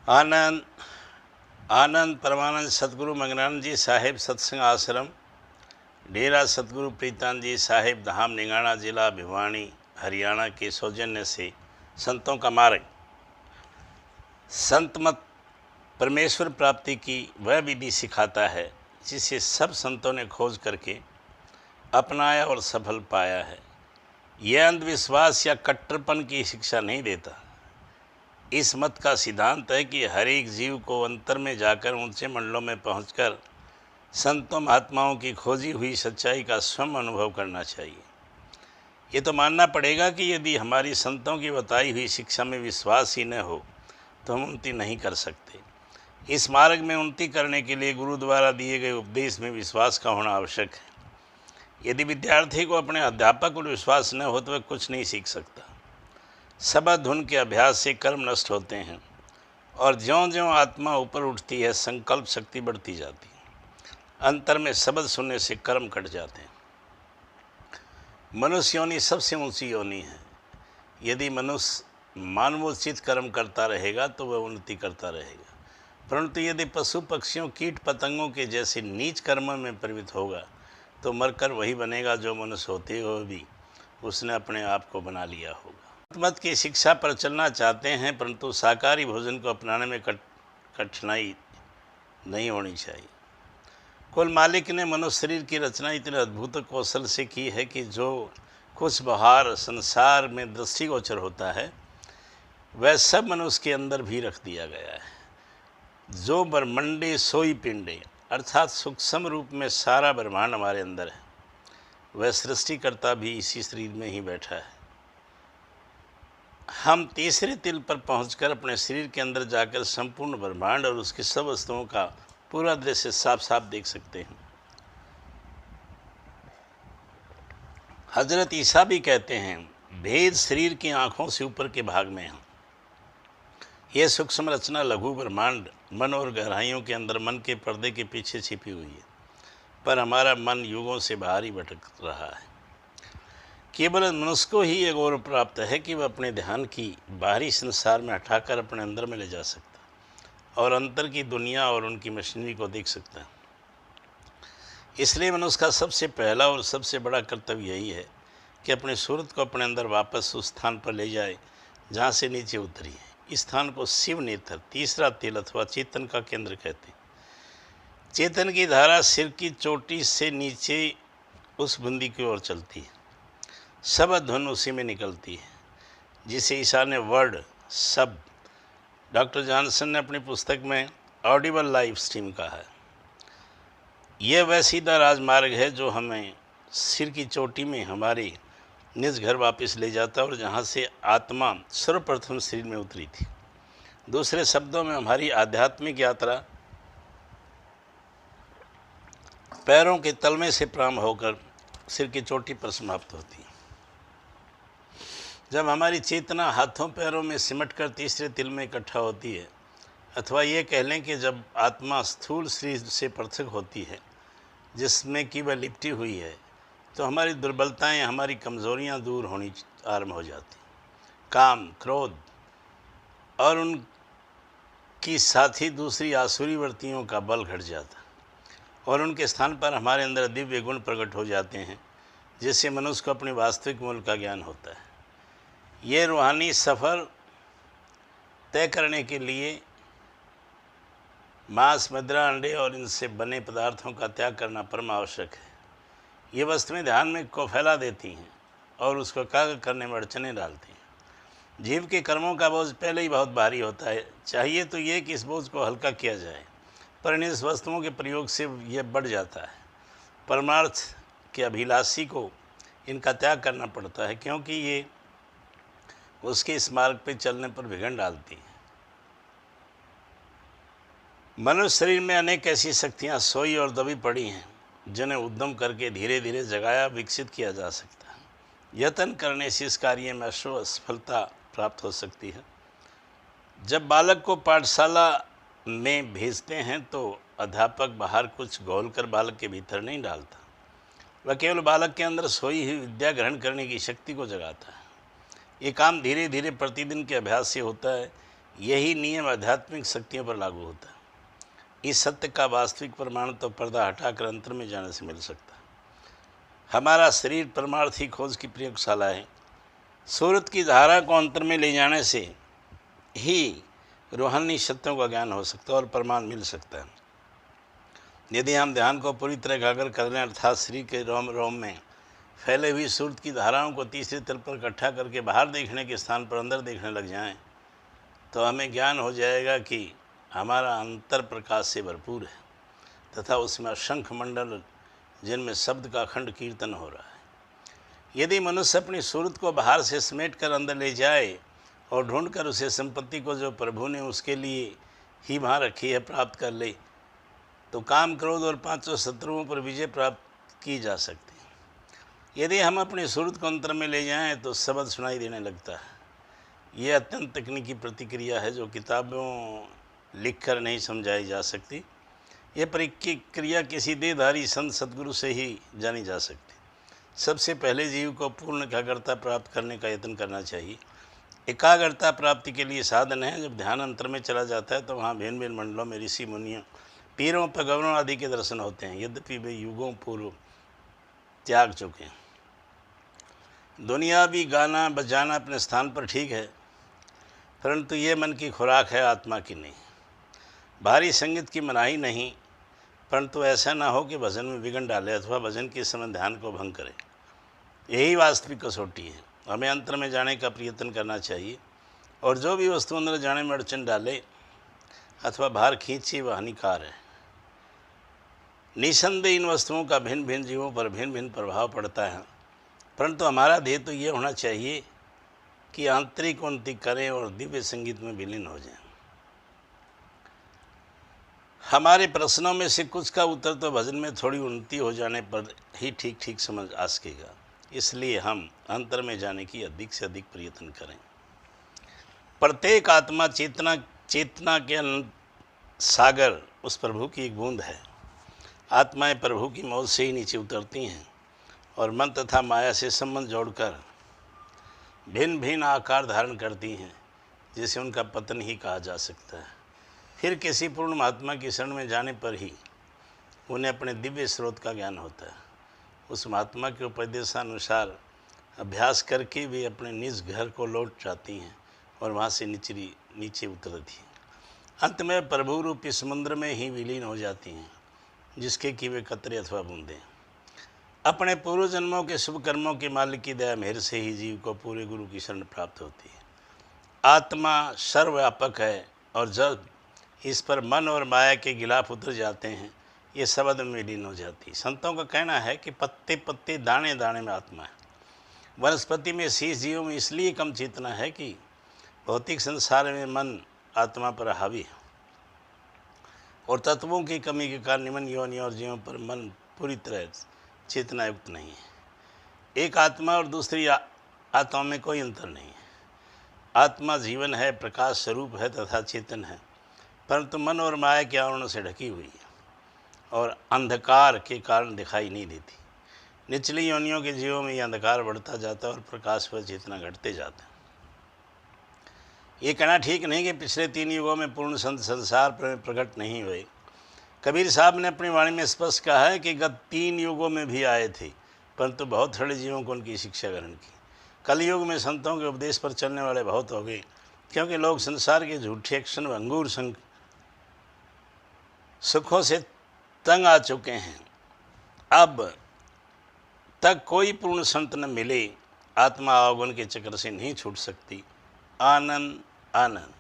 आनंद आनंद परमानंद सतगुरु मंगनानंद जी साहिब सत्संग आश्रम, डेरा सतगुरु प्रीतानंद जी साहिब धाम निंगाणा, जिला भिवानी, हरियाणा के सौजन्य से संतों का मार्ग, संत मत परमेश्वर प्राप्ति की वह विधि सिखाता है जिसे सब संतों ने खोज करके अपनाया और सफल पाया है। यह अंधविश्वास या कट्टरपन की शिक्षा नहीं देता। इस मत का सिद्धांत है कि हर एक जीव को अंतर में जाकर ऊंचे मंडलों में पहुंचकर संतों महात्माओं की खोजी हुई सच्चाई का स्वयं अनुभव करना चाहिए। ये तो मानना पड़ेगा कि यदि हमारी संतों की बताई हुई शिक्षा में विश्वास ही न हो तो हम उन्नति नहीं कर सकते। इस मार्ग में उन्नति करने के लिए गुरु द्वारा दिए गए उपदेश में विश्वास का होना आवश्यक है। यदि विद्यार्थी को अपने अध्यापक पर विश्वास न हो तो वह कुछ नहीं सीख सकता। शब्द धुन के अभ्यास से कर्म नष्ट होते हैं और ज्यों-ज्यों आत्मा ऊपर उठती है संकल्प शक्ति बढ़ती जाती है। अंतर में शब्द सुनने से कर्म कट जाते हैं। मनुष्य योनि सबसे ऊंची योनि है। यदि मनुष्य मानवोचित कर्म करता रहेगा तो वह उन्नति करता रहेगा, परंतु यदि पशु पक्षियों कीट पतंगों के जैसे नीच कर्म में प्रवृत्त होगा तो मरकर वही बनेगा जो मनुष्य होते हुए भी उसने अपने आप को बना लिया होगा। मत की शिक्षा पर चलना चाहते हैं, परंतु शाकाहारी भोजन को अपनाने में कठिनाई नहीं होनी चाहिए। कुल मालिक ने मनुष्य शरीर की रचना इतने अद्भुत कौशल से की है कि जो कुछ बाहर संसार में दृष्टिगोचर होता है वह सब मनुष्य के अंदर भी रख दिया गया है। जो ब्रह्मंडे सोई पिंडे, अर्थात सूक्ष्म रूप में सारा ब्रह्मांड हमारे अंदर है, वह सृष्टिकर्ता भी इसी शरीर में ही बैठा है। हम तीसरे तिल पर पहुंचकर अपने शरीर के अंदर जाकर संपूर्ण ब्रह्मांड और उसकी सब वस्तुओं का पूरा दृश्य साफ साफ देख सकते हैं। हजरत ईसा भी कहते हैं, भेद शरीर की आँखों से ऊपर के भाग में है। यह सूक्ष्म रचना लघु ब्रह्मांड मन और गहराइयों के अंदर मन के पर्दे के पीछे छिपी हुई है, पर हमारा मन युगों से बाहर ही भटक रहा है। केवल मनुष्य को ही ये गौरव प्राप्त है कि वह अपने ध्यान की बाहरी संसार में हटाकर अपने अंदर में ले जा सकता और अंतर की दुनिया और उनकी मशीनरी को देख सकता है। इसलिए मनुष्य का सबसे पहला और सबसे बड़ा कर्तव्य यही है कि अपने सूरत को अपने अंदर वापस उस स्थान पर ले जाए जहाँ से नीचे उतरी है। इस स्थान को शिव नेत्र, तीसरा तिल अथवा चेतन का केंद्र कहते हैं। चेतन की धारा सिर की चोटी से नीचे उस बूंदी की ओर चलती है। शब्द धुन उसी में निकलती है, जिसे ईसा ने वर्ड शब्द, डॉक्टर जॉनसन ने अपनी पुस्तक में ऑडिबल लाइफ स्ट्रीम कहा है। यह वह सीधा राजमार्ग है जो हमें सिर की चोटी में हमारे निज घर वापस ले जाता है और जहाँ से आत्मा सर्वप्रथम शरीर में उतरी थी। दूसरे शब्दों में हमारी आध्यात्मिक यात्रा पैरों के तलमे से प्रारंभ होकर सिर की चोटी पर समाप्त होती है। जब हमारी चेतना हाथों पैरों में सिमटकर तीसरे तिल में इकट्ठा होती है, अथवा ये कह लें कि जब आत्मा स्थूल शरीर से पृथक होती है जिसमें कि वह लिपटी हुई है, तो हमारी दुर्बलताएं, हमारी कमज़ोरियां दूर होनी आरंभ हो जाती। काम, क्रोध और उनकी साथी दूसरी आसुरी वृत्तियों का बल घट जाता और उनके स्थान पर हमारे अंदर दिव्य गुण प्रकट हो जाते हैं, जिससे मनुष्य को अपने वास्तविक मूल्य का ज्ञान होता है। ये रूहानी सफ़र तय करने के लिए मांस, मदिरा, अंडे और इनसे बने पदार्थों का त्याग करना परम आवश्यक है। ये वस्तुएं ध्यान में को फैला देती हैं और उसको एकाग्र करने में अड़चनें डालती हैं। जीव के कर्मों का बोझ पहले ही बहुत भारी होता है। चाहिए तो ये कि इस बोझ को हल्का किया जाए, पर इन वस्तुओं के प्रयोग से यह बढ़ जाता है। परमार्थ के अभिलाषी को इनका त्याग करना पड़ता है, क्योंकि ये उसके इस मार्ग पर चलने पर विघ्न डालती है। मनुष्य शरीर में अनेक ऐसी शक्तियाँ सोई और दबी पड़ी हैं जिन्हें उद्यम करके धीरे धीरे जगाया, विकसित किया जा सकता है। यत्न करने से इस कार्य में सफलता प्राप्त हो सकती है। जब बालक को पाठशाला में भेजते हैं तो अध्यापक बाहर कुछ घोल कर बालक के भीतर नहीं डालता, वह केवल बालक के अंदर सोई हुई विद्या ग्रहण करने की शक्ति को जगाता है। ये काम धीरे धीरे प्रतिदिन के अभ्यास से होता है। यही नियम आध्यात्मिक शक्तियों पर लागू होता है। इस सत्य का वास्तविक प्रमाण तो पर्दा हटाकर अंतर में जाने से मिल सकता है। हमारा शरीर परमार्थी खोज की प्रयोगशाला है। सूरत की धारा को अंतर में ले जाने से ही रूहानी सत्यों का ज्ञान हो सकता है और प्रमाण मिल सकता है। यदि हम ध्यान को पूरी तरह एकाग्र कर लें, अर्थात शरीर के रोम रोम में फैले हुई सूरत की धाराओं को तीसरे तल पर इकट्ठा करके बाहर देखने के स्थान पर अंदर देखने लग जाएं, तो हमें ज्ञान हो जाएगा कि हमारा अंतर प्रकाश से भरपूर है तथा उसमें असंख्य मंडल जिनमें शब्द का अखंड कीर्तन हो रहा है। यदि मनुष्य अपनी सूरत को बाहर से समेट कर अंदर ले जाए और ढूंढकर उसे संपत्ति को जो प्रभु ने उसके लिए ही वहाँ रखी है प्राप्त कर ले, तो काम, क्रोध और पांचों शत्रुओं पर विजय प्राप्त की जा सकती है। यदि हम अपनी सूरत को अंतर में ले जाएं तो शब्द सुनाई देने लगता है। ये अत्यंत तकनीकी प्रतिक्रिया है जो किताबों लिखकर नहीं समझाई जा सकती। यह प्रतिक्रिया किसी देहधारी संत सद्गुरु से ही जानी जा सकती। सबसे पहले जीव को पूर्ण एकाग्रता प्राप्त करने का यत्न करना चाहिए। एकाग्रता प्राप्ति के लिए साधन है। जब ध्यान अंतर में चला जाता है तो वहाँ भिन्न भिन्न मंडलों में ऋषि मुनियों, पीरों, पैगंबरों आदि के दर्शन होते हैं। यद्यपि वे युगों पूर्व त्याग चुके हैं। दुनियावी गाना बजाना अपने स्थान पर ठीक है, परंतु ये मन की खुराक है, आत्मा की नहीं। भारी संगीत की मनाही नहीं, परंतु ऐसा ना हो कि भजन में विघ्न डाले अथवा भजन के समय ध्यान को भंग करे। यही वास्तविक कसौटी है। हमें अंतर में जाने का प्रयत्न करना चाहिए और जो भी वस्तु अंदर जाने में अड़चन डाले अथवा भार खींचे वह हानिकार है। निसंदेह इन वस्तुओं का भिन्न भिन्न जीवों पर भिन्न भिन्न प्रभाव पड़ता है, परंतु हमारा ध्येय तो ये होना चाहिए कि आंतरिक उन्नति करें और दिव्य संगीत में विलीन हो जाएं। हमारे प्रश्नों में से कुछ का उत्तर तो भजन में थोड़ी उन्नति हो जाने पर ही ठीक ठीक समझ आ सकेगा। इसलिए हम अंतर में जाने की अधिक से अधिक प्रयत्न करें। प्रत्येक आत्मा चेतना के अनंत सागर उस प्रभु की एक बूंद है। आत्माएं प्रभु की मौज से ही नीचे उतरती हैं और मन तथा माया से संबंध जोड़कर भिन्न भिन्न आकार धारण करती हैं, जिसे उनका पतन ही कहा जा सकता है। फिर किसी पूर्ण महात्मा की शरण में जाने पर ही उन्हें अपने दिव्य स्रोत का ज्ञान होता है। उस महात्मा के उपदेशानुसार अभ्यास करके वे अपने निज घर को लौट जाती हैं और वहाँ से नीचे उतरती हैं। अंत में प्रभु रूपी समुद्र में ही विलीन हो जाती हैं, जिसके कि वे कतरे अथवा बूंदें। अपने पूर्व जन्मों के शुभ कर्मों के मालिक की दया मेहर से ही जीव को पूरे गुरु की शरण प्राप्त होती है। आत्मा सर्वव्यापक है और जब इस पर मन और माया के गिलाफ उतर जाते हैं, ये शब्द में विलीन हो जाती है। संतों का कहना है कि पत्ते पत्ते दाने दाने में आत्मा है। वनस्पति में शीश जीवों में इसलिए कम चेतना है कि भौतिक संसार में मन आत्मा पर हावी है और तत्वों की कमी के कारण निम्न योनियों और जीवों पर मन पूरी तरह चेतना युक्त नहीं है। एक आत्मा और दूसरी आत्मा में कोई अंतर नहीं है। आत्मा जीवन है, प्रकाश स्वरूप है तथा चेतन है, परंतु मन और माया के आवरणों से ढकी हुई है और अंधकार के कारण दिखाई नहीं देती। निचली योनियों के जीवों में यह अंधकार बढ़ता जाता है और प्रकाश व चेतना घटते जाता है। ये कहना ठीक नहीं कि पिछले 3 युगों में पूर्ण संत संसार में प्रकट नहीं हुए। कबीर साहब ने अपनी वाणी में स्पष्ट कहा है कि गत 3 युगों में भी आए थे, परंतु बहुत थोड़े जीवों को उनकी शिक्षा ग्रहण की। कलयुग में संतों के उपदेश पर चलने वाले बहुत हो गए, क्योंकि लोग संसार के झूठे क्षण व अंगूर सुखों से तंग आ चुके हैं। अब तक कोई पूर्ण संत न मिले। आत्मा अवगुण के चक्र से नहीं छूट सकती। आनंद आनंद।